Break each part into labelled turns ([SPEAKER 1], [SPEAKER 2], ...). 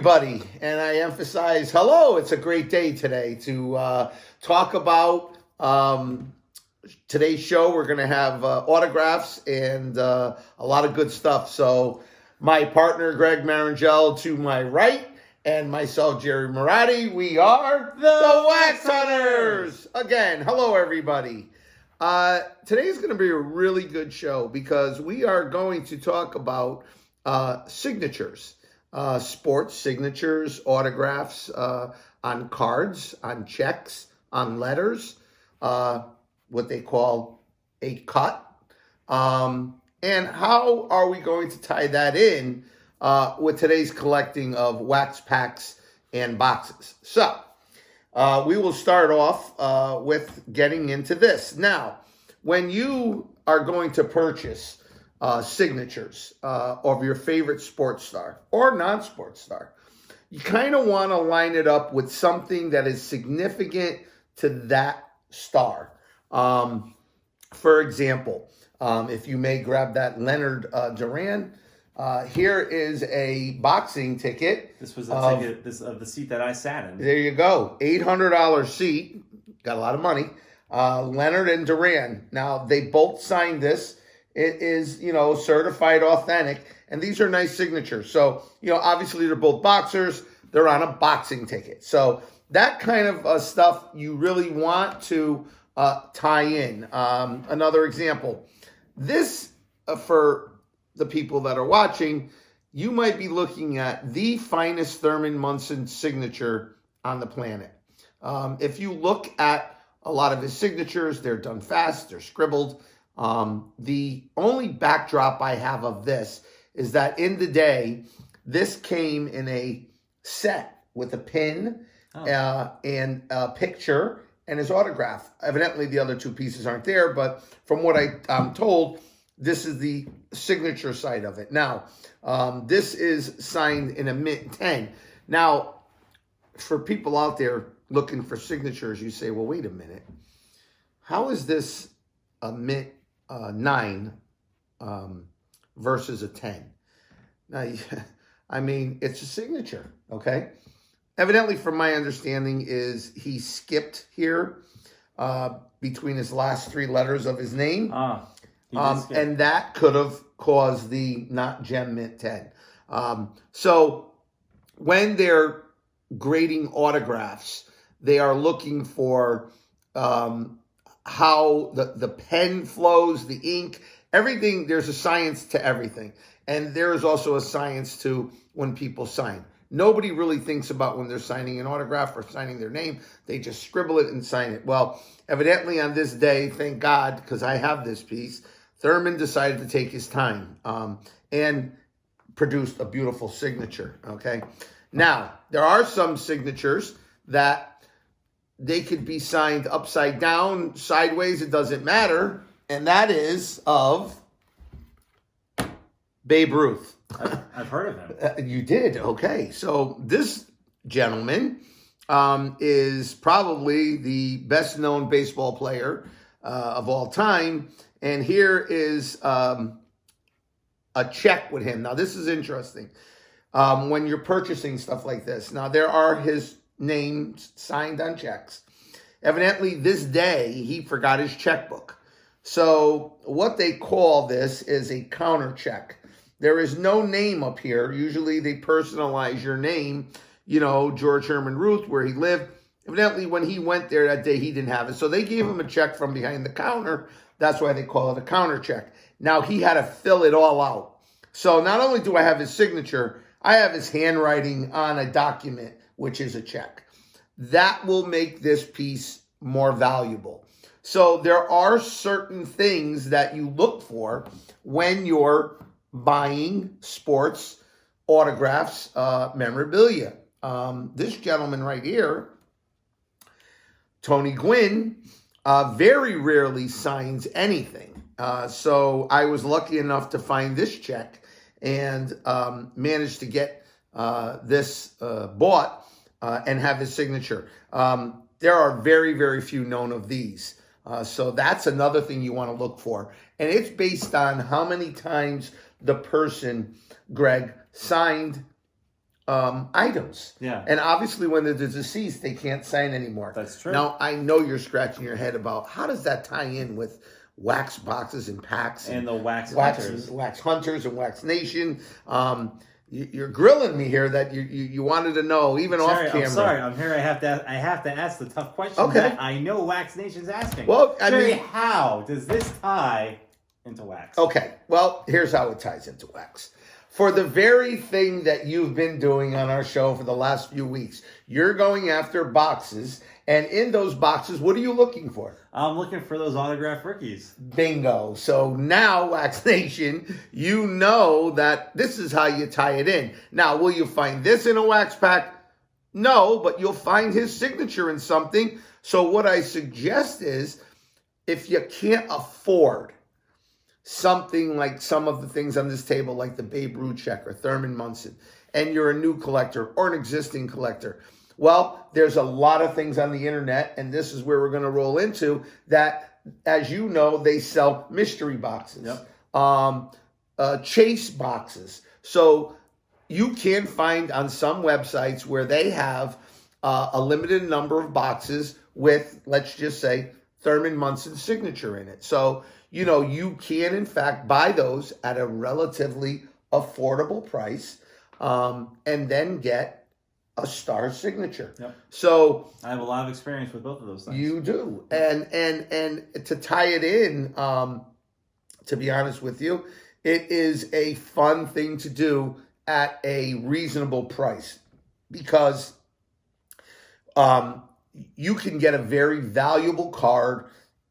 [SPEAKER 1] everybody, and I emphasize hello. It's a great day today to talk about today's show. We're going to have autographs and a lot of good stuff. So my partner, Greg Marangel, to my right, and myself, Gerry Maratti, we are the Wax Hunters. Again, hello, everybody. Today's going to be a really good show because we are going to talk about signatures. Sports signatures, autographs on cards, on checks, on letters, what they call a cut. And how are we going to tie that in with today's collecting of wax packs and boxes? So we will start off with getting into this. Now, when you are going to purchase signatures of your favorite sports star or non-sports star, you kind of want to line it up with something that is significant to that star. For example, if you may grab that Leonard Duran, here is a boxing ticket.
[SPEAKER 2] This was a ticket of the seat that I sat in.
[SPEAKER 1] There you go. $800 seat. Got a lot of money. Leonard and Duran. Now, they both signed this. It is, certified authentic. And these are nice signatures. So, obviously they're both boxers. They're on a boxing ticket. So that kind of stuff you really want to tie in. Another example. This, for the people that are watching, you might be looking at the finest Thurman Munson signature on the planet. If you look at a lot of his signatures, they're done fast, they're scribbled. The only backdrop I have of this is that in the day, this came in a set with a pin and a picture and his autograph. Evidently, the other two pieces aren't there, but from what I'm told, this is the signature side of it. Now, this is signed in a mint 10. Now, for people out there looking for signatures, you say, well, wait a minute. How is this a mint 9 versus a 10? Now, I mean, it's a signature, okay? Evidently, from my understanding, is he skipped here between his last 3 letters of his name. And that could have caused the not gem mint 10. So when they're grading autographs, they are looking for how the pen flows, the ink, everything. There's a science to everything. And there is also a science to when people sign. Nobody really thinks about when they're signing an autograph or signing their name. They just scribble it and sign it. Well, evidently on this day, thank God, because I have this piece, Thurman decided to take his time and produced a beautiful signature, okay? Now, there are some signatures that they could be signed upside down, sideways, it doesn't matter, and that is of Babe Ruth.
[SPEAKER 2] I've heard of him.
[SPEAKER 1] You did, okay. So this gentleman is probably the best-known baseball player of all time. And here is a check with him. Now, this is interesting. When you're purchasing stuff like this. Now, there are his names signed on checks. Evidently, this day, he forgot his checkbook. So what they call this is a counter check. There is no name up here. Usually, they personalize your name. George Herman Ruth, where he lived. Evidently, when he went there that day, he didn't have it. So they gave him a check from behind the counter. That's why they call it a counter check. Now, he had to fill it all out. So not only do I have his signature, I have his handwriting on a document, which is a check. That will make this piece more valuable. So there are certain things that you look for when you're buying sports autographs, memorabilia. This gentleman right here, Tony Gwynn, very rarely signs anything. So I was lucky enough to find this check and managed to get this bought and have his signature. There are very, very few known of these. So that's another thing you want to look for. And it's based on how many times the person, Greg, signed items.
[SPEAKER 2] Yeah.
[SPEAKER 1] And obviously when they're deceased, they can't sign anymore.
[SPEAKER 2] That's true.
[SPEAKER 1] Now, I know you're scratching your head about how does that tie in with wax boxes and packs
[SPEAKER 2] and the wax hunters.
[SPEAKER 1] Wax hunters and Wax Nation. You're grilling me here that you wanted to know even
[SPEAKER 2] Gerry,
[SPEAKER 1] off camera.
[SPEAKER 2] I'm sorry, I'm here. I have to ask the tough question that I know Wax Nation's asking.
[SPEAKER 1] Well,
[SPEAKER 2] Gerry, how does this tie into wax?
[SPEAKER 1] Okay, well, here's how it ties into wax. For the very thing that you've been doing on our show for the last few weeks, you're going after boxes, and in those boxes, what are you looking for?
[SPEAKER 2] I'm looking for those autographed rookies.
[SPEAKER 1] Bingo. So now, Wax Nation, you know that this is how you tie it in. Now, will you find this in a wax pack? No, but you'll find his signature in something. So what I suggest is, if you can't afford something like some of the things on this table, like the Babe Ruth checker, Thurman Munson, and you're a new collector or an existing collector, well, there's a lot of things on the internet, and this is where we're going to roll into that. As you know, they sell mystery boxes, chase boxes. So you can find on some websites where they have a limited number of boxes with, let's just say, Thurman Munson's signature in it. So, you know, you can, in fact, buy those at a relatively affordable price and then get a star signature.
[SPEAKER 2] Yep.
[SPEAKER 1] So
[SPEAKER 2] I have a lot of experience with both of those things.
[SPEAKER 1] You do. And to tie it in, to be honest with you, it is a fun thing to do at a reasonable price because you can get a very valuable card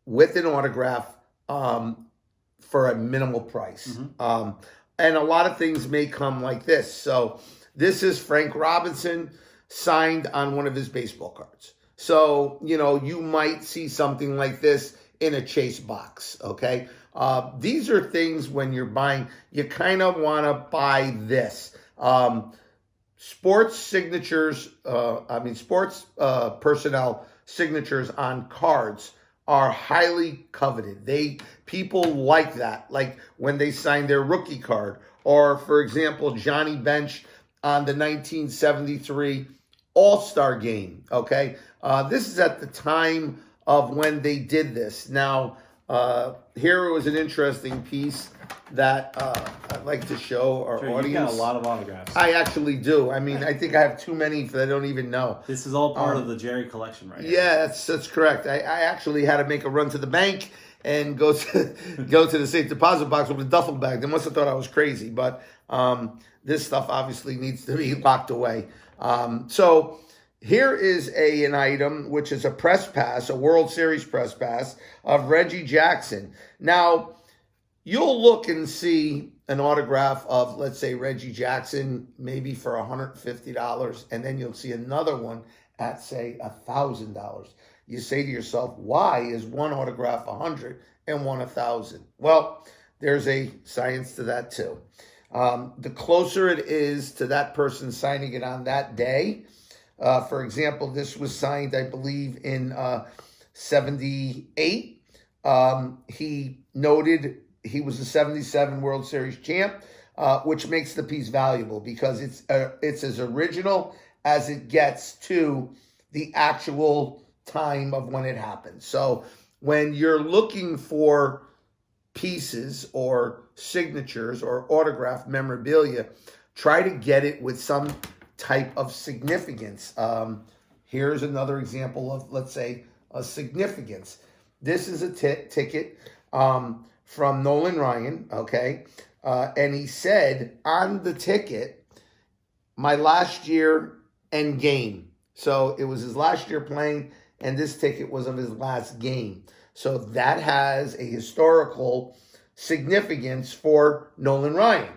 [SPEAKER 1] with an autograph for a minimal price. Mm-hmm. And a lot of things may come like this. So this is Frank Robinson signed on one of his baseball cards. So, you know, you might see something like this in a chase box, okay? These are things when you're buying, you kind of want to buy this. Sports signatures, sports personnel signatures on cards are highly coveted. People like that, like when they sign their rookie card, or for example, Johnny Bench on the 1973 All-Star game, okay? This is at the time of when they did this. Now, here was an interesting piece that I'd like to show our audience.
[SPEAKER 2] You got a lot of autographs.
[SPEAKER 1] I actually do. I mean, I think I have too many that I don't even know.
[SPEAKER 2] This is all part of the Gerry collection right here.
[SPEAKER 1] Yeah, that's correct. I actually had to make a run to the bank and go to the safe deposit box with a duffel bag. They must have thought I was crazy, but this stuff obviously needs to be locked away. So here is an item, which is a press pass, a World Series press pass of Reggie Jackson. Now, you'll look and see an autograph of, let's say, Reggie Jackson, maybe for $150, and then you'll see another one at, say, $1,000. You say to yourself, why is one autograph $100 and one $1,000? Well, there's a science to that too. The closer it is to that person signing it on that day, for example, this was signed, I believe, in 78. He noted he was the 77 World Series champ, which makes the piece valuable because it's as original as it gets to the actual time of when it happened. So when you're looking for pieces or signatures or autograph memorabilia, try to get it with some type of significance. Here's another example of, let's say, a significance. This is a ticket from Nolan Ryan, okay? And he said on the ticket, my last year and game. So it was his last year playing, and this ticket was of his last game. So that has a historical significance for Nolan Ryan.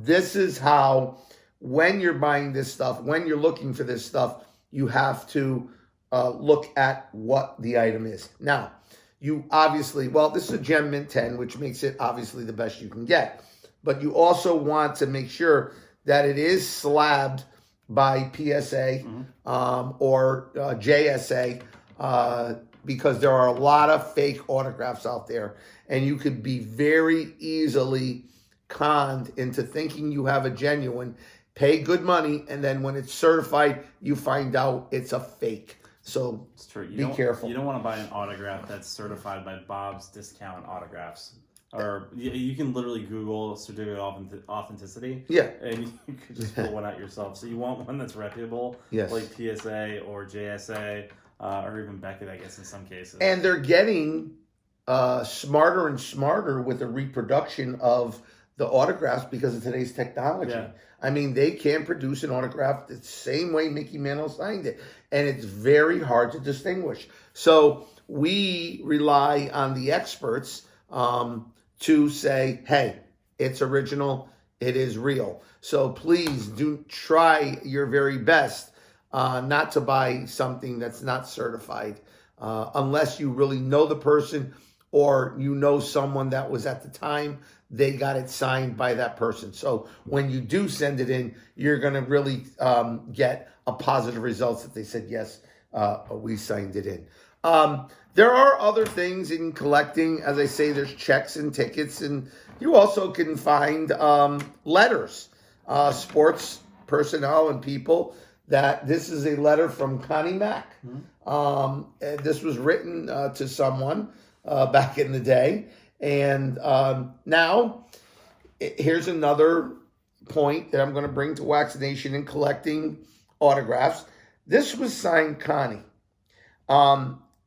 [SPEAKER 1] This is how, when you're buying this stuff, when you're looking for this stuff, you have to look at what the item is. Now, you obviously, well, this is a Gem Mint 10, which makes it obviously the best you can get. But you also want to make sure that it is slabbed by PSA or JSA because there are a lot of fake autographs out there, and you could be very easily conned into thinking you have a genuine, pay good money, and then when it's certified, you find out it's a fake. So
[SPEAKER 2] it's true.
[SPEAKER 1] Be careful.
[SPEAKER 2] You don't want to buy an autograph that's certified by Bob's Discount Autographs. Or you can literally Google certificate of authenticity.
[SPEAKER 1] Yeah.
[SPEAKER 2] And you could just pull one out yourself. So you want one that's reputable,
[SPEAKER 1] Yes.
[SPEAKER 2] like PSA or JSA, or even Beckett, I guess, in some cases.
[SPEAKER 1] And they're getting smarter and smarter with the reproduction of the autographs because of today's technology.
[SPEAKER 2] Yeah.
[SPEAKER 1] I mean, they can produce an autograph the same way Mickey Mantle signed it, and it's very hard to distinguish. So we rely on the experts to say, hey, it's original, it is real. So please do try your very best not to buy something that's not certified unless you really know the person or you know someone that was at the time they got it signed by that person. So when you do send it in, you're going to really get a positive results that they said, yes, we signed it in. There are other things in collecting. As I say, there's checks and tickets, and you also can find letters, sports personnel and people. That this is a letter from Connie Mack. This was written to someone back in the day. And now, here's another point that I'm going to bring to Wax Nation in collecting autographs. This was signed Connie.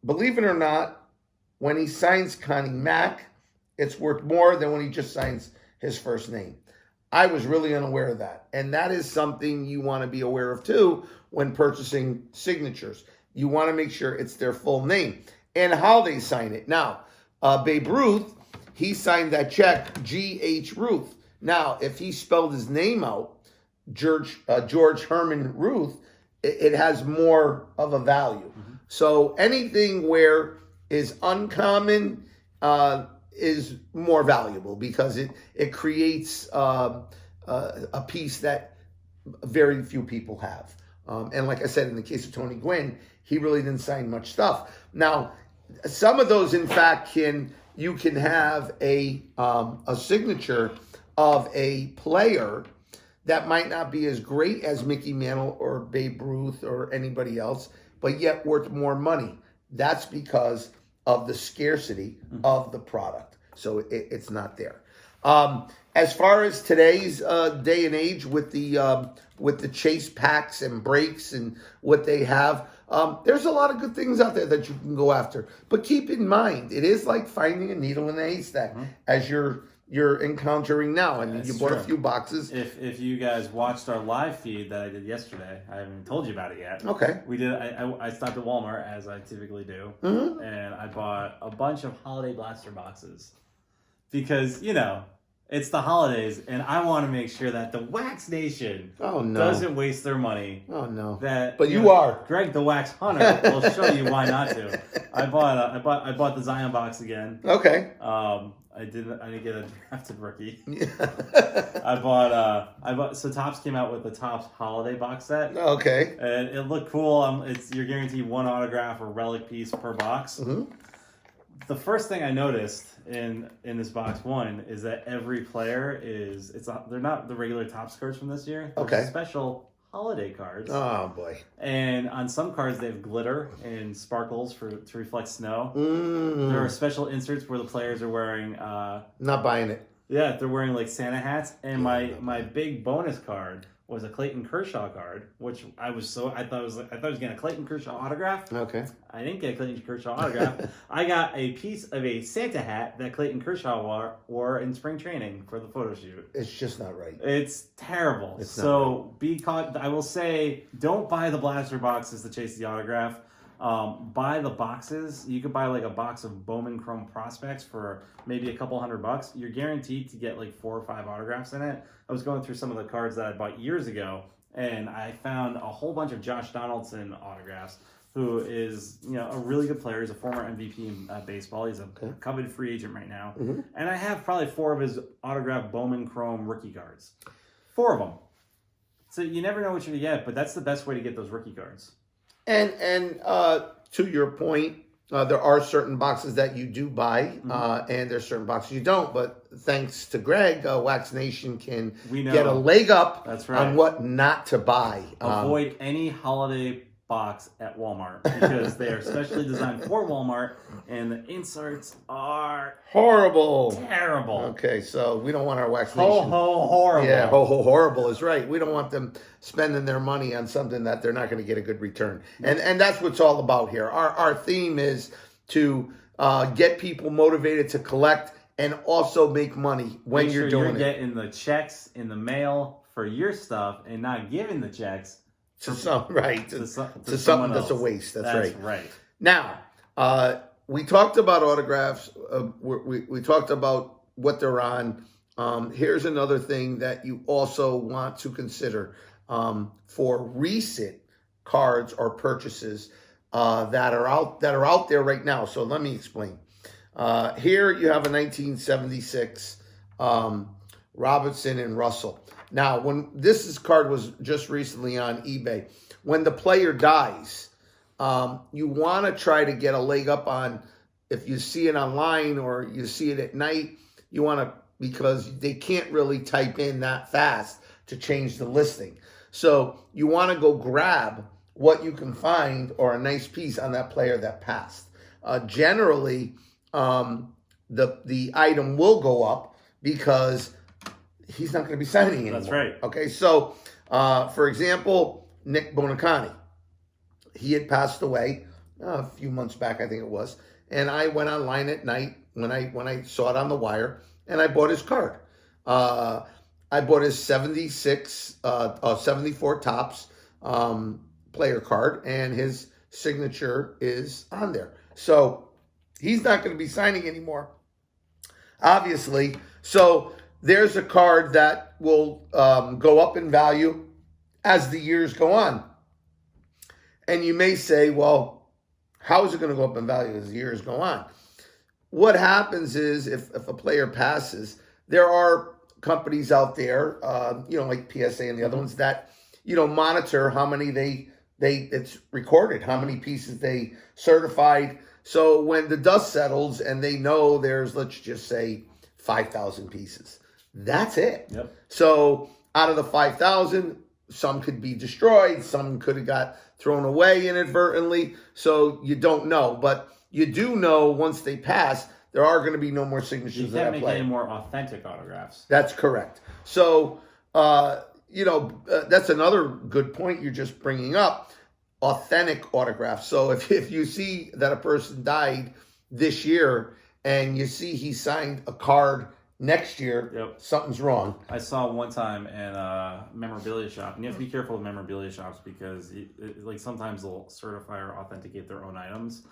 [SPEAKER 1] Believe it or not, when he signs Connie Mack, it's worth more than when he just signs his first name. I was really unaware of that. And that is something you want to be aware of too when purchasing signatures. You want to make sure it's their full name and how they sign it. Now, Babe Ruth, he signed that check, G.H. Ruth. Now, if he spelled his name out, George Herman Ruth, it has more of a value. So anything where is uncommon is more valuable because it creates a piece that very few people have. And like I said, in the case of Tony Gwynn, he really didn't sign much stuff. Now, some of those, in fact, you can have a signature of a player that might not be as great as Mickey Mantle or Babe Ruth or anybody else, but yet worth more money. That's because of the scarcity of the product. So it's not there. As far as today's day and age with the chase packs and breaks and what they have, there's a lot of good things out there that you can go after. But keep in mind, it is like finding a needle in a haystack as you're encountering now. I mean, you bought a few boxes.
[SPEAKER 2] If you guys watched our live feed that I did yesterday, I haven't told you about it yet.
[SPEAKER 1] Okay.
[SPEAKER 2] We did. I stopped at Walmart as I typically do, and I bought a bunch of holiday blaster boxes because it's the holidays, and I want to make sure that the Wax Nation doesn't waste their money.
[SPEAKER 1] Oh no!
[SPEAKER 2] But
[SPEAKER 1] you are
[SPEAKER 2] Greg, the Wax Hunter, will show you why not to. I bought the Zion box again.
[SPEAKER 1] Okay.
[SPEAKER 2] I didn't get a drafted rookie.
[SPEAKER 1] Yeah.
[SPEAKER 2] I bought so Topps came out with the Topps holiday box set.
[SPEAKER 1] Okay.
[SPEAKER 2] And it looked cool. You're guaranteed one autograph or relic piece per box. The first thing I noticed in this box one is that every player they're not the regular Topps cards from this year. They're special holiday cards.
[SPEAKER 1] Oh boy.
[SPEAKER 2] And on some cards they have glitter and sparkles to reflect snow. There are special inserts where the players are wearing
[SPEAKER 1] not buying it.
[SPEAKER 2] Yeah, they're wearing like Santa hats. And my big bonus card was a Clayton Kershaw card, which I thought I was getting a Clayton Kershaw autograph.
[SPEAKER 1] Okay.
[SPEAKER 2] I didn't get a Clayton Kershaw autograph. I got a piece of a Santa hat that Clayton Kershaw wore in spring training for the photo shoot.
[SPEAKER 1] It's just not right.
[SPEAKER 2] It's terrible. I will say, don't buy the blaster boxes to chase the autograph. Buy the boxes. You could buy like a box of Bowman Chrome prospects for maybe a couple $100. You're guaranteed to get like 4 or 5 autographs in it. I was going through some of the cards that I bought years ago, and I found a whole bunch of Josh Donaldson autographs, who is a really good player. He's a former MVP in baseball. He's a coveted free agent right now. And I have probably 4 of his autographed Bowman Chrome rookie cards. 4 of them. So you never know what you're going to get, but that's the best way to get those rookie cards.
[SPEAKER 1] And to your point, there are certain boxes that you do buy, and there's certain boxes you don't. But thanks to Greg, Wax Nation can get a leg up on what not to buy.
[SPEAKER 2] Avoid any holiday box at Walmart because they are specially designed for Walmart, and the inserts are
[SPEAKER 1] horrible,
[SPEAKER 2] terrible.
[SPEAKER 1] Okay, so we don't want our Wax Nation.
[SPEAKER 2] Horrible.
[SPEAKER 1] Yeah, horrible is right. We don't want them spending their money on something that they're not going to get a good return. And that's what's all about here. Our theme is to get people motivated to collect and also make money when you're doing it.
[SPEAKER 2] You're getting the checks in the mail for your stuff and not giving the checks
[SPEAKER 1] to something that's a waste. That's
[SPEAKER 2] right.
[SPEAKER 1] Now, we talked about autographs. We talked about what they're on. Here's another thing that you also want to consider for recent cards or purchases that are out there right now. So let me explain. Here you have a 1976 Robinson and Russell. Now, when this card was just recently on eBay, when the player dies, you want to try to get a leg up on, if you see it online or you see it at night, you want to, because they can't really type in that fast to change the listing. So you want to go grab what you can find or a nice piece on that player that passed. Generally, the item will go up because he's not going to be signing anymore.
[SPEAKER 2] That's right.
[SPEAKER 1] Okay, so for example, Nick Bonacani, he had passed away a few months back, I think it was, and I went online at night when I saw it on the wire, and I bought his card. I bought his 74 tops player card, and his signature is on there. So he's not going to be signing anymore, obviously. So there's a card that will go up in value as the years go on. And you may say, well, how is it going to go up in value as the years go on? What happens is if a player passes, there are companies out there, like PSA and the other ones that, monitor how many it's recorded, how many pieces they certified. So when the dust settles and they know there's, let's just say, 5,000 pieces, that's it.
[SPEAKER 2] Yep.
[SPEAKER 1] So out of the 5,000, some could be destroyed, some could have got thrown away inadvertently. So you don't know, but you do know once they pass, there are going to be no more signatures.
[SPEAKER 2] You can't make any more authentic autographs.
[SPEAKER 1] That's correct. So, that's another good point you're just bringing up, authentic autographs. So if you see that a person died this year and you see he signed a card next year, something's wrong.
[SPEAKER 2] I saw one time in a memorabilia shop, and you have to be careful with memorabilia shops because sometimes they'll certify or authenticate their own items.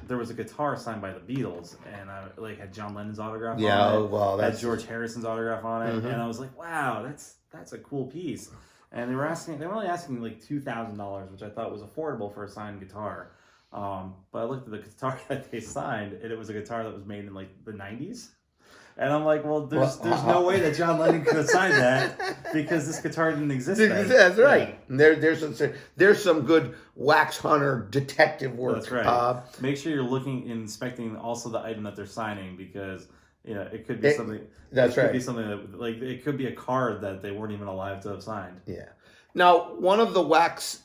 [SPEAKER 2] There was a guitar signed by the Beatles, and had John Lennon's autograph on it.
[SPEAKER 1] Well,
[SPEAKER 2] had George Harrison's autograph on it, and I was like, wow, that's a cool piece. And they were only asking like $2,000, which I thought was affordable for a signed guitar. But I looked at the guitar that they signed, and it was a guitar that was made in like the 90s. And I'm like, well, there's no way that John Lennon could have signed that because this guitar didn't exist then.
[SPEAKER 1] That's right. Yeah. There's some good wax hunter detective work.
[SPEAKER 2] That's right. Make sure you're inspecting also the item that they're signing because it could be something.
[SPEAKER 1] That's right.
[SPEAKER 2] It could be something that it could be a card that they weren't even alive to have signed.
[SPEAKER 1] Yeah. Now, one of the wax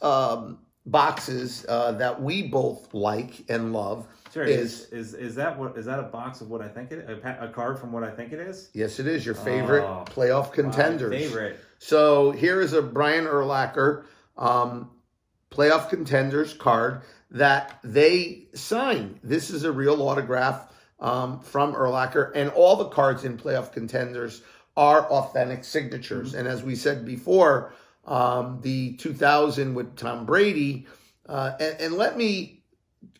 [SPEAKER 1] boxes that we both like and love.
[SPEAKER 2] Sure. Is that a box of what I think it is? A card from what I think it is?
[SPEAKER 1] Yes, it is. Your favorite playoff contenders.
[SPEAKER 2] My favorite.
[SPEAKER 1] So here is a Brian Urlacher playoff contenders card that they signed. This is a real autograph from Urlacher, and all the cards in playoff contenders are authentic signatures. Mm-hmm. And as we said before, the 2000 with Tom Brady, and let me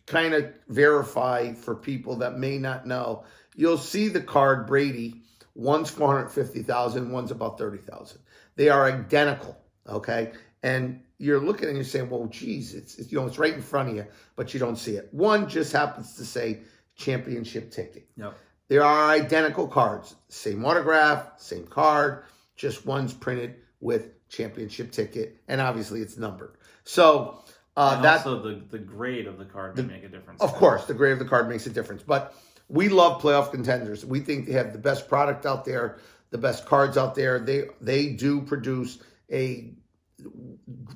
[SPEAKER 1] kind of verify for people that may not know. You'll see the card Brady, one's 450,000, one's about 30,000. They are identical, okay? And you're looking and you're saying, well, geez, it's right in front of you, but you don't see it. One just happens to say championship ticket.
[SPEAKER 2] Yep.
[SPEAKER 1] They are identical cards, same autograph, same card, just one's printed with championship ticket, and obviously it's numbered. So
[SPEAKER 2] And also the grade of the card may make a difference.
[SPEAKER 1] Of course, the grade of the card makes a difference. But we love playoff contenders. We think they have the best product out there, the best cards out there. They do produce a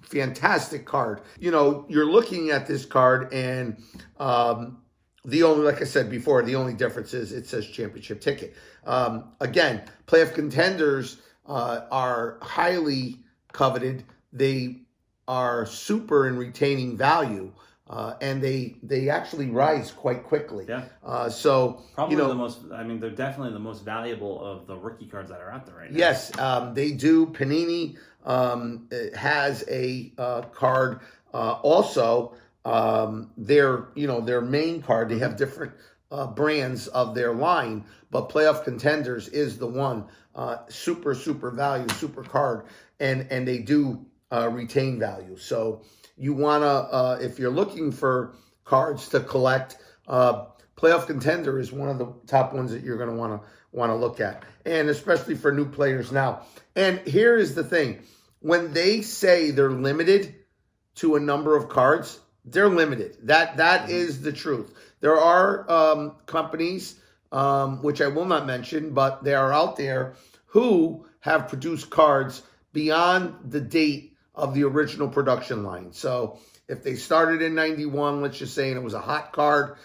[SPEAKER 1] fantastic card. You know, you're looking at this card, and the only, like I said before, the only difference is it says championship ticket. Again, playoff contenders are highly coveted. They are super in retaining value, and they actually rise quite quickly.
[SPEAKER 2] Yeah.
[SPEAKER 1] So
[SPEAKER 2] probably the most. I mean, they're definitely the most valuable of the rookie cards that are out there right now.
[SPEAKER 1] Yes, they do. Panini has a card also. Their main card. They have different brands of their line, but playoff contenders is the one. Super value, super card, and they do retain value. So you wanna, if you're looking for cards to collect, playoff contender is one of the top ones that you're gonna wanna look at, and especially for new players now. And here is the thing: when they say they're limited to a number of cards, they're limited. That is the truth. There are companies, which I will not mention, but they are out there who have produced cards beyond the date of the original production line. So if they started in 91, let's just say, and it was a hot card,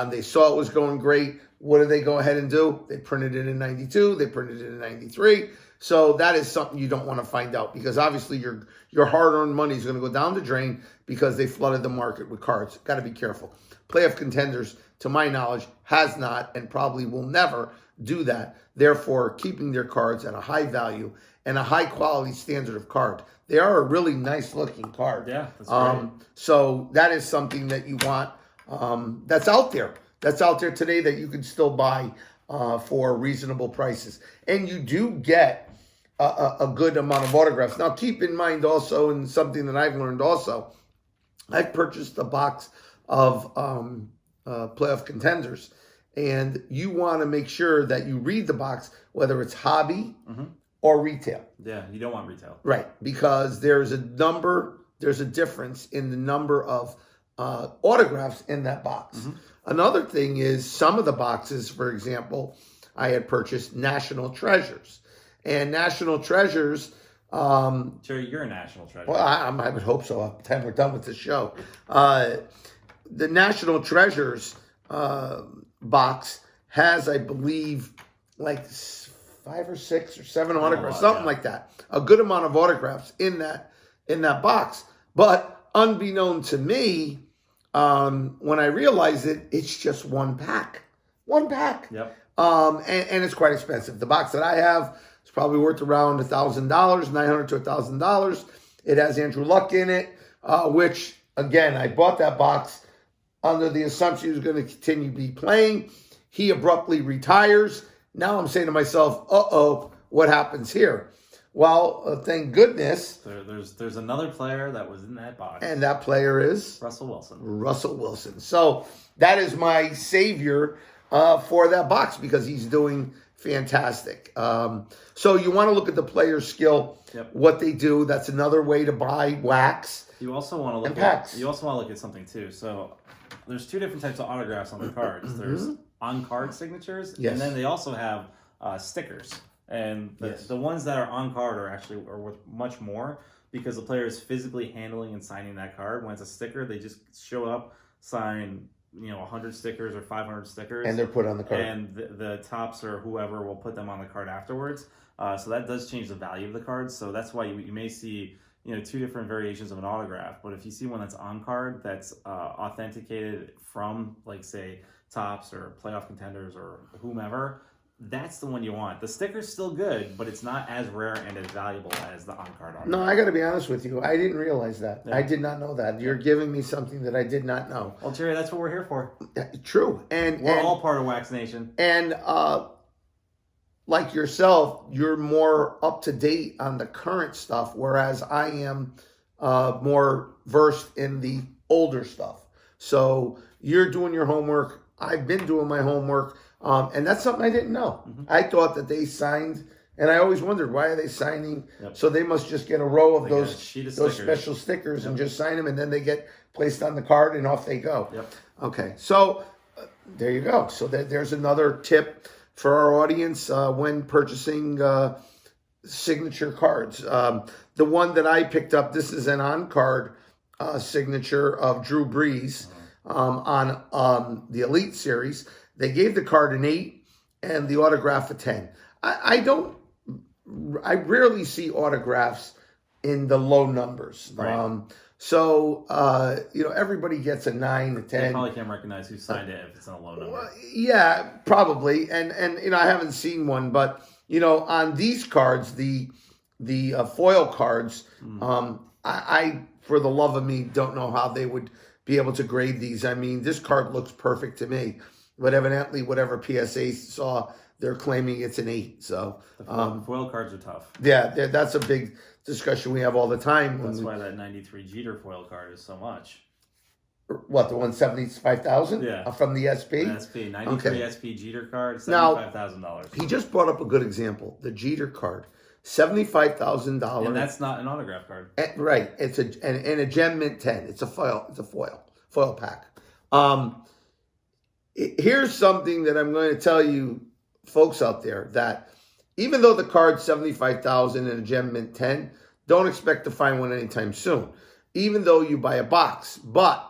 [SPEAKER 1] they saw it was going great, what do they go ahead and do? They printed it in 92, they printed it in 93. So that is something you don't want to find out, because obviously your hard-earned money is going to go down the drain because they flooded the market with cards. Got to be careful. Playoff contenders, to my knowledge, has not and probably will never do that. Therefore, keeping their cards at a high value and a high quality standard of card. They are a really nice looking card.
[SPEAKER 2] Yeah, that's great.
[SPEAKER 1] So that is something that you want. That's out there. That's out there today that you can still buy for reasonable prices, and you do get a good amount of autographs. Now, keep in mind also, and something that I've learned also, I've purchased a box of playoff contenders, and you want to make sure that you read the box, whether it's hobby or retail.
[SPEAKER 2] Yeah, you don't want retail.
[SPEAKER 1] Right, because there's a difference in the number of autographs in that box. Another thing is some of the boxes, for example, I had purchased National Treasures. And National Treasures...
[SPEAKER 2] Gerry, you're a National Treasure.
[SPEAKER 1] Well, I would hope so by the time we're done with the show. The National Treasures box has, I believe, like 5 or 6 or 7 autographs, something like that. A good amount of autographs in that box. But unbeknown to me, when I realized it, it's just one pack. One pack.
[SPEAKER 2] Yep.
[SPEAKER 1] And it's quite expensive. The box that I have is probably worth around $1,000, $900 to $1,000. It has Andrew Luck in it, which, again, I bought that box under the assumption he was going to continue to be playing. He abruptly retires. Now I'm saying to myself, uh-oh, what happens here? Well, thank goodness.
[SPEAKER 2] There's another player that was in that box.
[SPEAKER 1] And that player is?
[SPEAKER 2] Russell Wilson.
[SPEAKER 1] Russell Wilson. So that is my savior for that box, because he's doing fantastic. So you want to look at the player's skill, what they do. That's another way to buy wax.
[SPEAKER 2] You also want to look
[SPEAKER 1] packs.
[SPEAKER 2] You also want to look at something too. So there's 2 different types of autographs on the cards. There's on-card signatures, and then they also have stickers. And the ones that are on card are worth much more, because the player is physically handling and signing that card. When it's a sticker, they just show up, sign 100 stickers or 500 stickers,
[SPEAKER 1] and they're put on the card.
[SPEAKER 2] And the tops or whoever will put them on the card afterwards. So that does change the value of the cards. So that's why you may see 2 different variations of an autograph. But if you see one that's on card, that's authenticated from, like, say, Tops or playoff contenders or whomever, that's the one you want. The sticker's still good, but it's not as rare and as valuable as the on-card autograph.
[SPEAKER 1] No, I got to be honest with you. I didn't realize that. Yeah. I did not know that. You're giving me something that I did not know.
[SPEAKER 2] Well, Gerry, that's what we're here for.
[SPEAKER 1] True. And
[SPEAKER 2] we're all part of Wax Nation.
[SPEAKER 1] And like yourself, you're more up to date on the current stuff, whereas I am more versed in the older stuff. So you're doing your homework. I've been doing my homework. And that's something I didn't know. I thought that they signed And I always wondered, why are they signing?
[SPEAKER 2] Yep.
[SPEAKER 1] So they must just get a row of
[SPEAKER 2] Like
[SPEAKER 1] those special stickers and just sign them, and then they get placed on the card, and off they go.
[SPEAKER 2] Yep.
[SPEAKER 1] Okay, so there you go. So there's another tip for our audience when purchasing signature cards. The one that I picked up, this is an on-card signature of Drew Brees on the Elite Series. They gave the card an 8 and the autograph a 10. I rarely see autographs in the low numbers.
[SPEAKER 2] Right.
[SPEAKER 1] So everybody gets a 9, a 10.
[SPEAKER 2] They probably can't recognize who signed it if it's in a low number.
[SPEAKER 1] Yeah, probably. And I haven't seen one, but on these cards, the foil cards, I for the love of me don't know how they would be able to grade these. I mean, this card looks perfect to me, but evidently whatever PSA saw, they're claiming it's an 8. So
[SPEAKER 2] the foil cards are tough.
[SPEAKER 1] Yeah, that's a big discussion we have all the time.
[SPEAKER 2] That's why that 93 Jeter foil card is so much.
[SPEAKER 1] What, the 175,000?
[SPEAKER 2] Yeah.
[SPEAKER 1] From the SP?
[SPEAKER 2] The SP, 93 SP Jeter card,
[SPEAKER 1] Now,
[SPEAKER 2] $75,000.
[SPEAKER 1] he just brought up a good example, the Jeter card. $75,000.
[SPEAKER 2] And that's not an autograph card.
[SPEAKER 1] Right. It's a Gem Mint 10. It's a foil pack. Here's something that I'm going to tell you folks out there, that even though the card's $75,000 and a Gem Mint 10, don't expect to find one anytime soon, even though you buy a box. But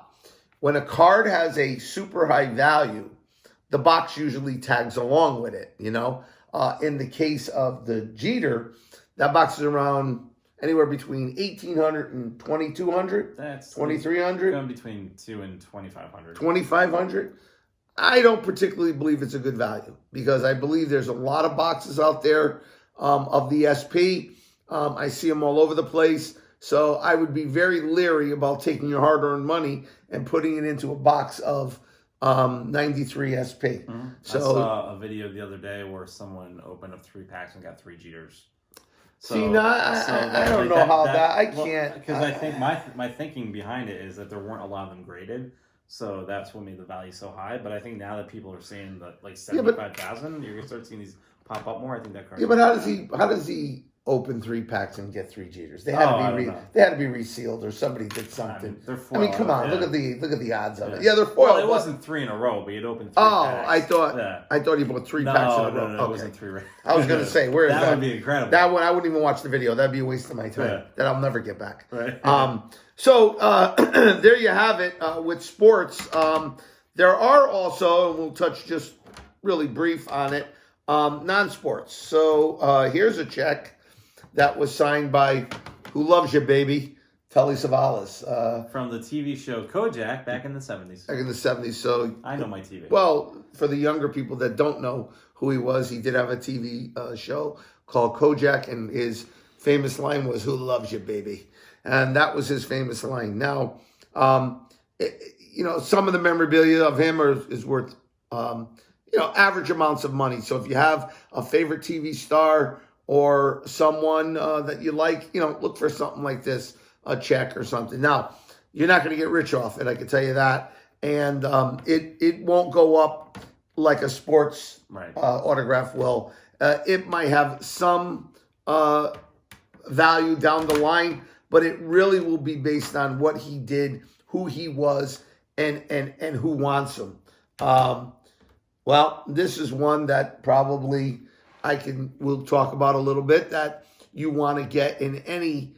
[SPEAKER 1] when a card has a super high value, the box usually tags along with it, In the case of the Jeter, that box is around anywhere between $1,800 and $2,200.
[SPEAKER 2] That's
[SPEAKER 1] $2,300.
[SPEAKER 2] Going between $2,000 and $2,500.
[SPEAKER 1] $2,500. I don't particularly believe it's a good value, because I believe there's a lot of boxes out there of the SP. I see them all over the place. So I would be very leery about taking your hard-earned money and putting it into a box of 93 SP.
[SPEAKER 2] Mm-hmm.
[SPEAKER 1] So,
[SPEAKER 2] I saw a video the other day where someone opened up 3 packs and got 3 Jeters.
[SPEAKER 1] So, see, no, I don't know how that I can't.
[SPEAKER 2] Because I think my thinking behind it is that there weren't a lot of them graded. So that's what made the value so high. But I think now that people are saying that like 75,000, you're gonna start seeing these pop up more. I think that card.
[SPEAKER 1] Yeah, but how does he open 3 packs and get 3 Jeters? They had to be resealed, or somebody did something.
[SPEAKER 2] They're foil.
[SPEAKER 1] I mean, come on,
[SPEAKER 2] yeah.
[SPEAKER 1] look at the odds of it. Yeah, they're foil.
[SPEAKER 2] Well, it wasn't 3 in a row, but you'd open 3 packs.
[SPEAKER 1] I thought he bought 3 packs in a row.
[SPEAKER 2] No, it wasn't 3.
[SPEAKER 1] I was gonna say, where is that?
[SPEAKER 2] That would be incredible.
[SPEAKER 1] That one, I wouldn't even watch the video. That'd be a waste of my time. That I'll never get back.
[SPEAKER 2] Right.
[SPEAKER 1] So there you have it with sports. There are also, and we'll touch just really brief on it, non-sports. So here's a check that was signed by Who Loves You, Baby, Telly Savalas.
[SPEAKER 2] From the TV show Kojak back in the 70s.
[SPEAKER 1] Back in the 70s. So
[SPEAKER 2] I know my TV.
[SPEAKER 1] Well, for the younger people that don't know who he was, he did have a TV show called Kojak, and his famous line was, "Who loves you, baby?" And that was his famous line. Now, some of the memorabilia of him is worth, average amounts of money. So if you have a favorite TV star or someone that you like, look for something like this, a check or something. Now, you're not going to get rich off it, I can tell you that. And it won't go up like a sports autograph will. It might have some value down the line, but it really will be based on what he did, who he was, and who wants him. Well, this is one that probably we'll talk about a little bit, that you want to get in any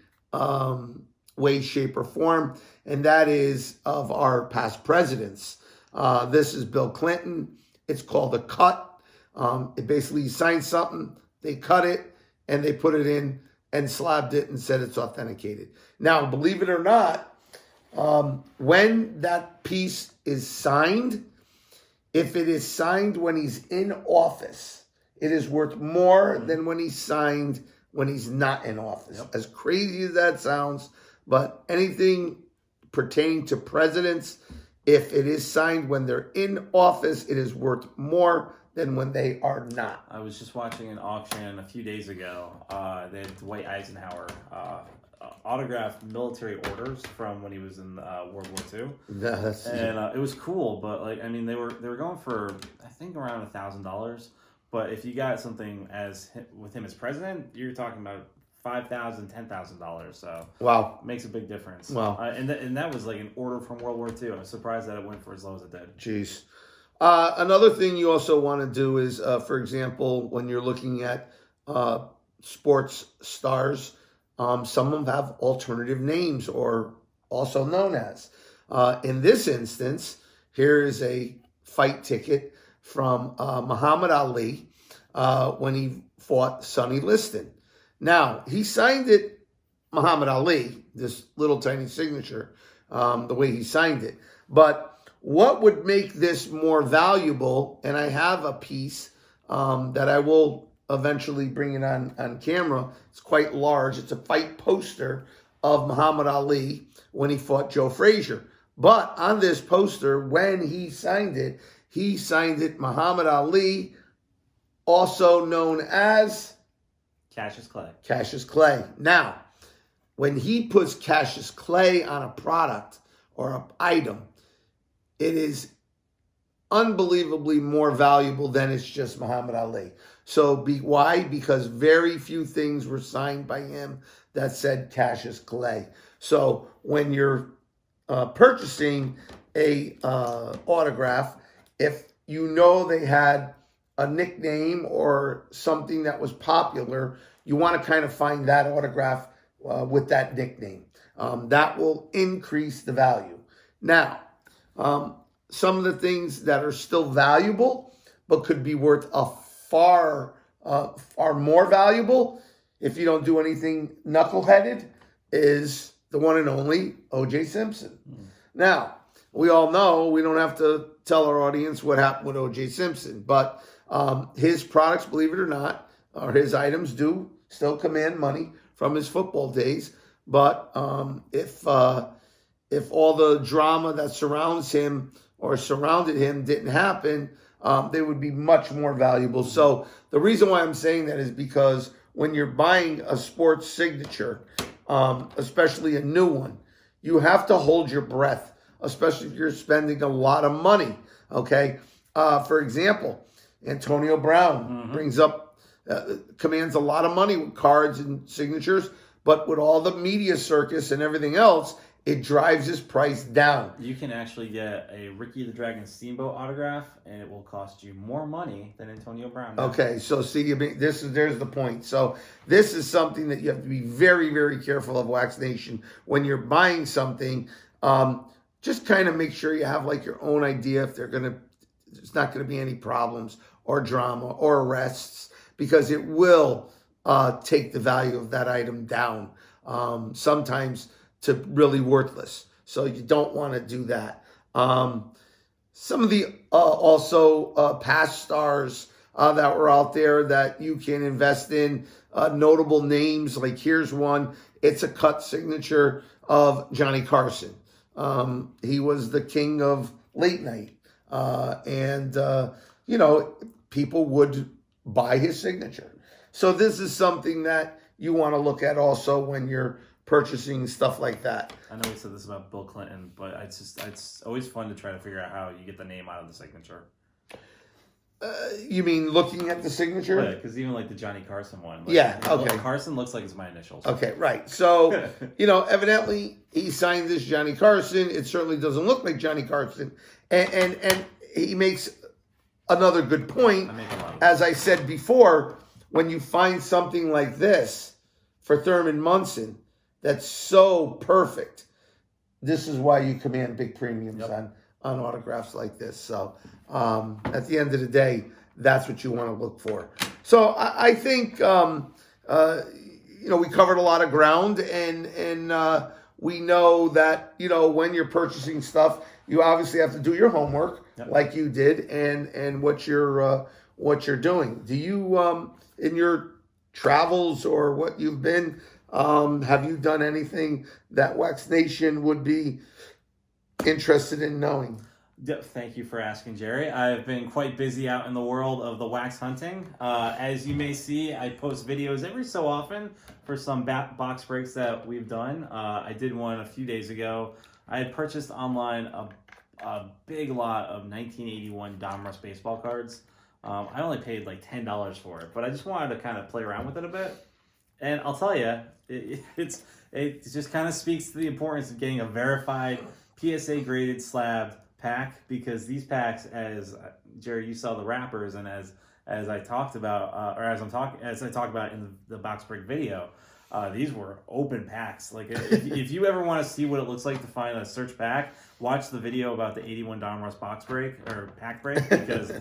[SPEAKER 1] way, shape, or form, and that is of our past presidents. This is Bill Clinton. It's called a cut. It basically, you sign something, they cut it, and they put it in and slabbed it and said it's authenticated. Now, believe it or not, when that piece is signed, if it is signed when he's in office, it is worth more than when he's signed when he's not in office. Yep. As crazy as that sounds, but anything pertaining to presidents, if it is signed when they're in office, it is worth more than when they are not.
[SPEAKER 2] I was just watching an auction a few days ago. They had Dwight Eisenhower autographed military orders from when he was in World War II.
[SPEAKER 1] Yeah,
[SPEAKER 2] and it was cool, but they were going for, I think, around $1,000. But if you got something with him as president, you're talking about $5,000, $10,000. So
[SPEAKER 1] wow,
[SPEAKER 2] it makes a big difference.
[SPEAKER 1] Wow.
[SPEAKER 2] And that was like an order from World War II. I'm surprised that it went for as low as it did.
[SPEAKER 1] Jeez. Another thing you also want to do is, for example, when you're looking at sports stars, some of them have alternative names or also known as. In this instance, here is a fight ticket from Muhammad Ali when he fought Sonny Liston. Now, he signed it, Muhammad Ali, this little tiny signature, the way he signed it. But what would make this more valuable, and I have a piece that I will eventually bring it on camera. It's quite large. It's a fight poster of Muhammad Ali when he fought Joe Frazier. But on this poster, when he signed it Muhammad Ali, also known as
[SPEAKER 2] Cassius Clay.
[SPEAKER 1] Cassius Clay. Now, when he puts Cassius Clay on a product or an item, it is unbelievably more valuable than it's just Muhammad Ali. So why? Because very few things were signed by him that said Cassius Clay. So when you're purchasing a autograph, if you know they had a nickname or something that was popular, you want to kind of find that autograph with that nickname. That will increase the value. Now, some of the things that are still valuable but could be worth a far more valuable if you don't do anything knuckleheaded is the one and only O.J. Simpson. Now, we all know we don't have to tell our audience what happened with O.J. Simpson, but his products, believe it or not, or his items do still command money from his football days. But if all the drama that surrounds him or surrounded him didn't happen, they would be much more valuable. So the reason why I'm saying that is because when you're buying a sports signature, especially a new one, you have to hold your breath, especially if you're spending a lot of money, okay? For example, Antonio Brown commands a lot of money with cards and signatures, but with all the media circus and everything else, it drives his price down.
[SPEAKER 2] You can actually get a Ricky the Dragon Steamboat autograph, and it will cost you more money than Antonio Brown does.
[SPEAKER 1] Okay, so see, there's the point. So this is something that you have to be very, very careful of, Wax Nation, when you're buying something. Just kind of make sure you have like your own idea if there's not gonna be any problems or drama or arrests, because it will take the value of that item down. Sometimes to really worthless. So you don't want to do that. Some of the also past stars that were out there that you can invest in, notable names, like here's one. It's a cut signature of Johnny Carson. He was the king of late night. And people would buy his signature. So this is something that you want to look at also when you're purchasing stuff like that.
[SPEAKER 2] I know we said this about Bill Clinton, but it's always fun to try to figure out how you get the name out of the signature.
[SPEAKER 1] You mean looking at the signature?
[SPEAKER 2] Right, because even like the Johnny Carson one.
[SPEAKER 1] Okay.
[SPEAKER 2] Carson looks like it's my initials.
[SPEAKER 1] Okay, right. So, evidently he signed this Johnny Carson. It certainly doesn't look like Johnny Carson. And he makes another good point. As I said before, when you find something like this for Thurman Munson, that's so perfect. This is why you command big premiums on autographs like this. So at the end of the day, that's what you want to look for. So I think we covered a lot of ground, and we know that when you're purchasing stuff, you obviously have to do your homework like you did, and what you're doing. Do you in your travels or what you've been? Have you done anything that Wax Nation would be interested in knowing?
[SPEAKER 2] Thank you for asking, Gerry. I've been quite busy out in the world of the wax hunting. As you may see, I post videos every so often for some box breaks that we've done. I did one a few days ago. I had purchased online a big lot of 1981 Donruss baseball cards. I only paid like $10 for it, but I just wanted to kind of play around with it a bit. And I'll tell you, it just kind of speaks to the importance of getting a verified PSA graded slabbed pack, because these packs, as Jerry, you saw the wrappers, and as I talked about, as I talked about in the box break video, these were open packs. Like if you ever want to see what it looks like to find a search pack, watch the video about the 81 Donruss box break or pack break, because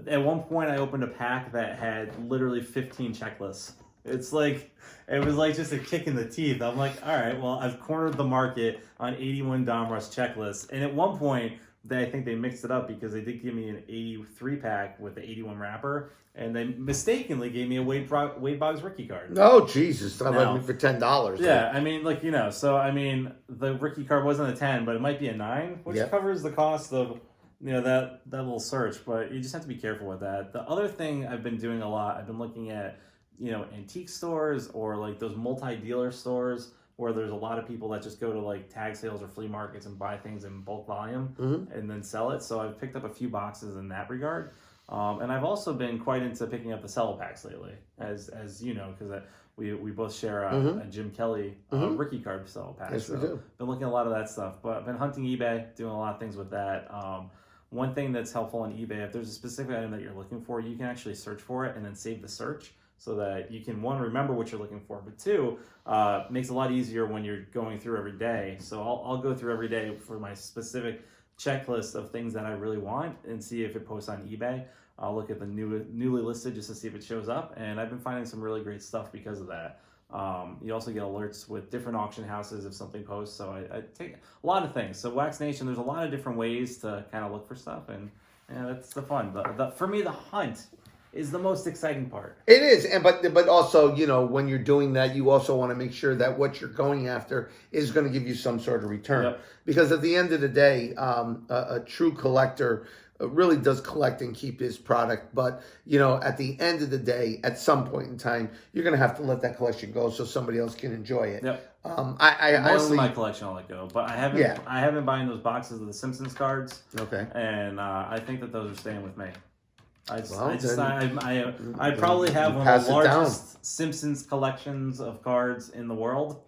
[SPEAKER 2] at one point I opened a pack that had literally 15 checklists. It was like just a kick in the teeth. I'm like, all right, well, I've cornered the market on 81 Donruss checklists. And at one point, I think they mixed it up, because they did give me an 83 pack with the 81 wrapper, and they mistakenly gave me a Wade Boggs rookie card.
[SPEAKER 1] Oh, Jesus. That went for $10.
[SPEAKER 2] Yeah, I mean, the rookie card wasn't a 10, but it might be a 9, which covers the cost of, that little search, but you just have to be careful with that. The other thing I've been doing a lot, I've been looking at, antique stores, or like those multi-dealer stores where there's a lot of people that just go to like tag sales or flea markets and buy things in bulk volume and then sell it. So I've picked up a few boxes in that regard. And I've also been quite into picking up the cello packs lately, as you know, because we both share a Jim Kelly rookie card cello pack.
[SPEAKER 1] Yes,
[SPEAKER 2] so
[SPEAKER 1] we do.
[SPEAKER 2] Been looking at a lot of that stuff, but I've been hunting eBay, doing a lot of things with that. One thing that's helpful on eBay, if there's a specific item that you're looking for, you can actually search for it and then save the search, so that you can, one, remember what you're looking for, but two, makes it a lot easier when you're going through every day. So I'll go through every day for my specific checklist of things that I really want and see if it posts on eBay. I'll look at the newly listed just to see if it shows up, and I've been finding some really great stuff because of that. You also get alerts with different auction houses if something posts, so I take a lot of things. So Wax Nation, there's a lot of different ways to kind of look for stuff, and that's the fun. For me, the hunt is the most exciting part. It
[SPEAKER 1] is, and but also, when you're doing that, you also want to make sure that what you're going after is going to give you some sort of return.
[SPEAKER 2] Yep.
[SPEAKER 1] Because at the end of the day, a true collector really does collect and keep his product. But, at the end of the day, at some point in time, you're going to have to let that collection go so somebody else can enjoy it.
[SPEAKER 2] Yep.
[SPEAKER 1] Most
[SPEAKER 2] of my collection I'll let go, but I haven't been buying those boxes of the Simpsons cards.
[SPEAKER 1] Okay.
[SPEAKER 2] And I think that those are staying with me. I
[SPEAKER 1] Well,
[SPEAKER 2] probably have one of the largest Simpsons collections of cards in the world.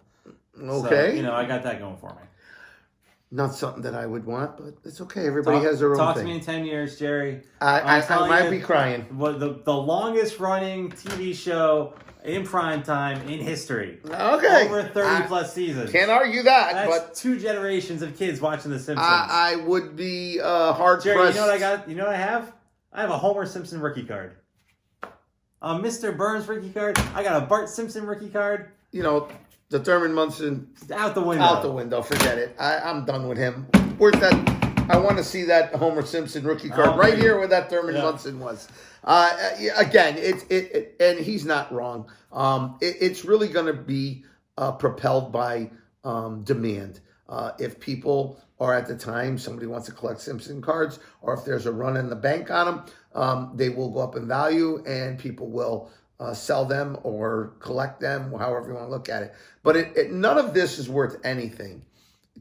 [SPEAKER 1] Okay.
[SPEAKER 2] So, I got that going for me.
[SPEAKER 1] Not something that I would want, but it's okay. Everybody has their own thing.
[SPEAKER 2] Talk to me in 10 years, Jerry.
[SPEAKER 1] I might be crying.
[SPEAKER 2] The longest running TV show in prime time in history.
[SPEAKER 1] Okay.
[SPEAKER 2] Over 30 plus seasons.
[SPEAKER 1] Can't argue that.
[SPEAKER 2] That's
[SPEAKER 1] but
[SPEAKER 2] 2 generations of kids watching The Simpsons.
[SPEAKER 1] I would be hard
[SPEAKER 2] Jerry,
[SPEAKER 1] pressed.
[SPEAKER 2] you know what I got? You know what I have? I have a Homer Simpson rookie card. A Mr. Burns rookie card. I got a Bart Simpson rookie card.
[SPEAKER 1] The Thurman Munson
[SPEAKER 2] out the window.
[SPEAKER 1] Out the window. Forget it. I'm done with him. Where's that? I want to see that Homer Simpson rookie card right here where that Thurman Munson was. Again, and he's not wrong. It's really going to be propelled by demand. If people are at the time, somebody wants to collect Simpson cards, or if there's a run in the bank on them, they will go up in value, and people will sell them or collect them, however you want to look at it. But none of this is worth anything.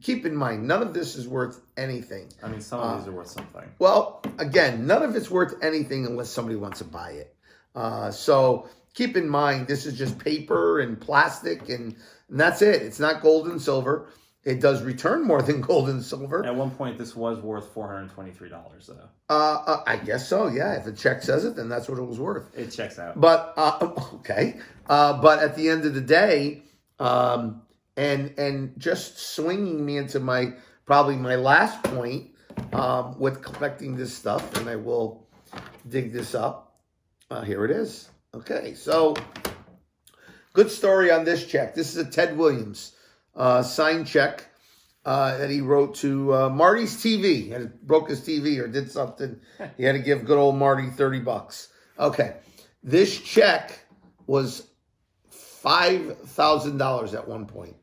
[SPEAKER 1] Keep in mind, none of this is worth anything.
[SPEAKER 2] I mean, some of these are worth something.
[SPEAKER 1] Well, again, none of it's worth anything unless somebody wants to buy it. So keep in mind, this is just paper and plastic, and that's it. It's not gold and silver. It does return more than gold and silver.
[SPEAKER 2] At one point, this was worth $423, though.
[SPEAKER 1] I guess so, yeah. If the check says it, then that's what it was worth.
[SPEAKER 2] It checks out.
[SPEAKER 1] But, okay. But at the end of the day, and just swinging me into probably my last point with collecting this stuff, and I will dig this up. Here it is. Okay, so good story on this check. This is a Ted Williams signed check that he wrote to Marty's TV. He broke his TV or did something. He had to give good old Marty $30. Okay, this check was $5,000 at one point.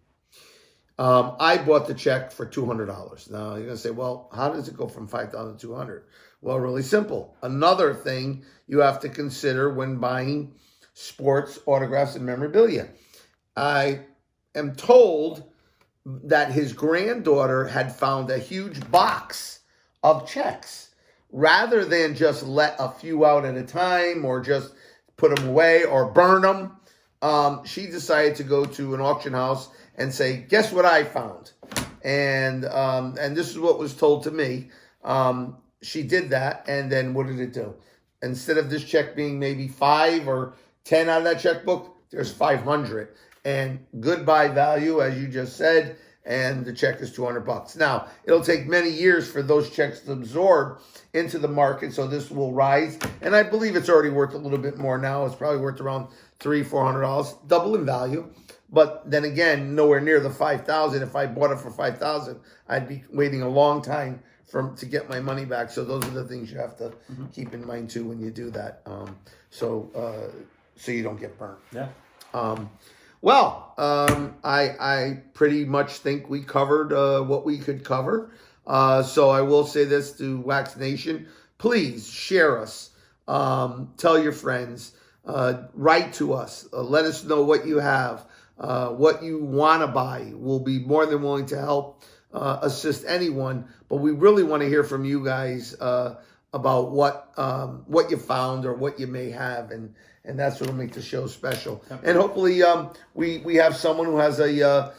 [SPEAKER 1] I bought the check for $200. Now you're gonna say, well, how does it go from $5,000 to $200? Well, really simple. Another thing you have to consider when buying sports autographs and memorabilia. I am told that his granddaughter had found a huge box of checks rather than just let a few out at a time or just put them away or burn them, she decided to go to an auction house and say, guess what I found? And this is what was told to me. She did that, and then what did it do? Instead of this check being maybe 5 or 10 out of that checkbook, there's 500. And goodbye value, as you just said, and the check is $200. Now, it'll take many years for those checks to absorb into the market, so this will rise. And I believe it's already worth a little bit more now. It's probably worth around $300-400, double in value. But then again, nowhere near the $5,000. If I bought it for $5,000, I'd be waiting a long time to get my money back. So those are the things you have to keep in mind too when you do that. So you don't get burnt.
[SPEAKER 2] Yeah.
[SPEAKER 1] I pretty much think we covered what we could cover. So I will say this to Wax Nation: please share us. Tell your friends. Write to us. Let us know what you have, what you want to buy. We'll be more than willing to help assist anyone. But we really want to hear from you guys about what you found or what you may have, and that's what will make the show special. Yep. And hopefully we have someone who has a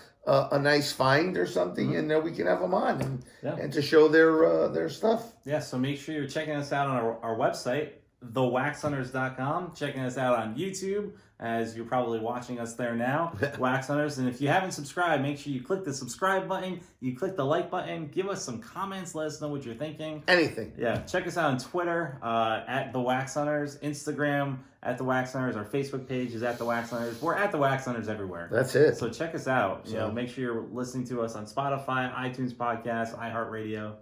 [SPEAKER 1] nice find or something, and we can have them on and to show their stuff. Yeah.
[SPEAKER 2] So make sure you're checking us out on our website, thewaxhunters.com, checking us out on YouTube, as you're probably watching us there now, Wax Hunters. And if you haven't subscribed, make sure you click the subscribe button, you click the like button, give us some comments, let us know what you're thinking.
[SPEAKER 1] Anything.
[SPEAKER 2] Yeah, check us out on Twitter, at The Wax Hunters, Instagram, at The Wax Hunters, our Facebook page is at The Wax Hunters. We're at The Wax Hunters everywhere.
[SPEAKER 1] That's it.
[SPEAKER 2] So check us out. You know, make sure you're listening to us on Spotify, iTunes Podcasts, iHeartRadio.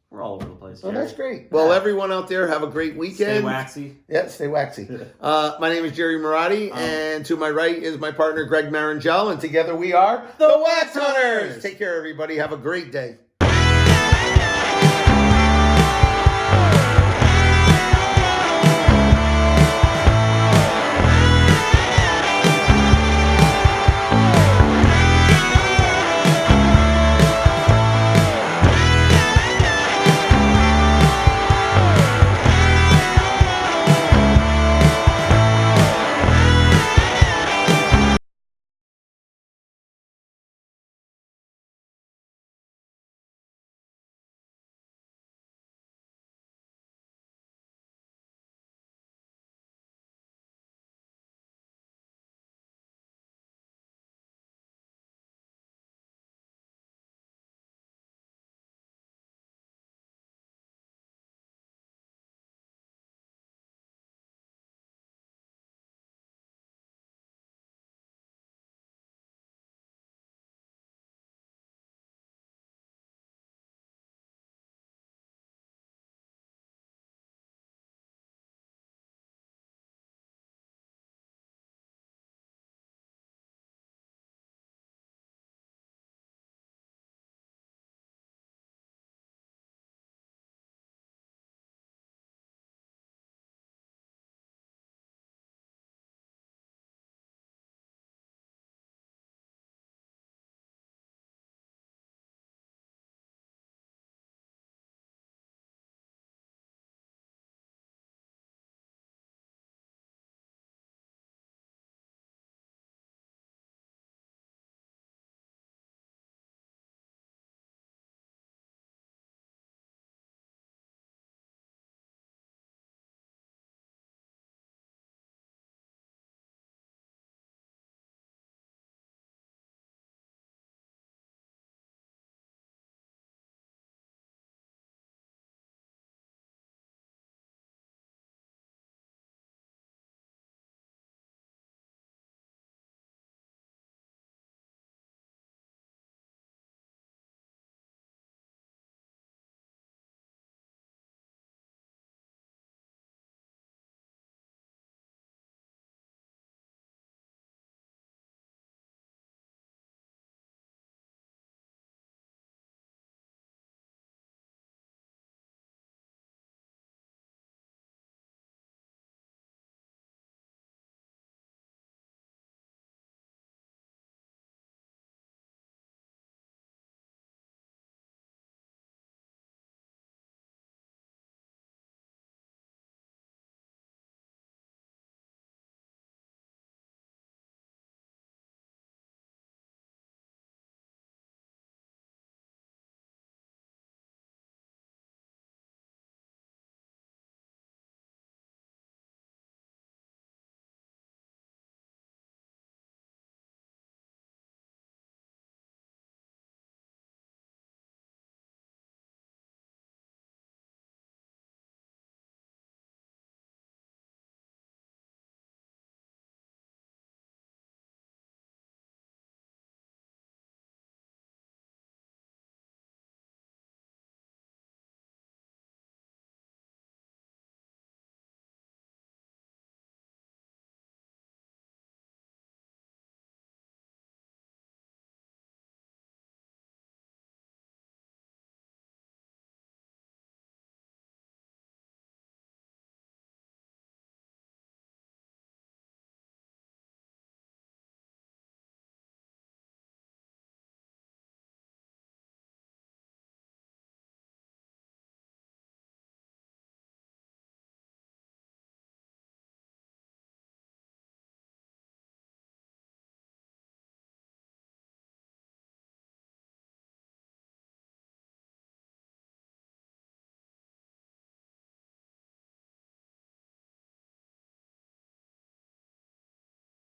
[SPEAKER 2] We're all over the place.
[SPEAKER 1] Oh, that's great. Well, everyone out there, have a great weekend.
[SPEAKER 2] Stay waxy.
[SPEAKER 1] Yeah, stay waxy. My name is Gerry Marotti, and to my right is my partner, Greg Marangel, and together we are
[SPEAKER 2] The Wax Hunters.
[SPEAKER 1] Take care, everybody. Have a great day.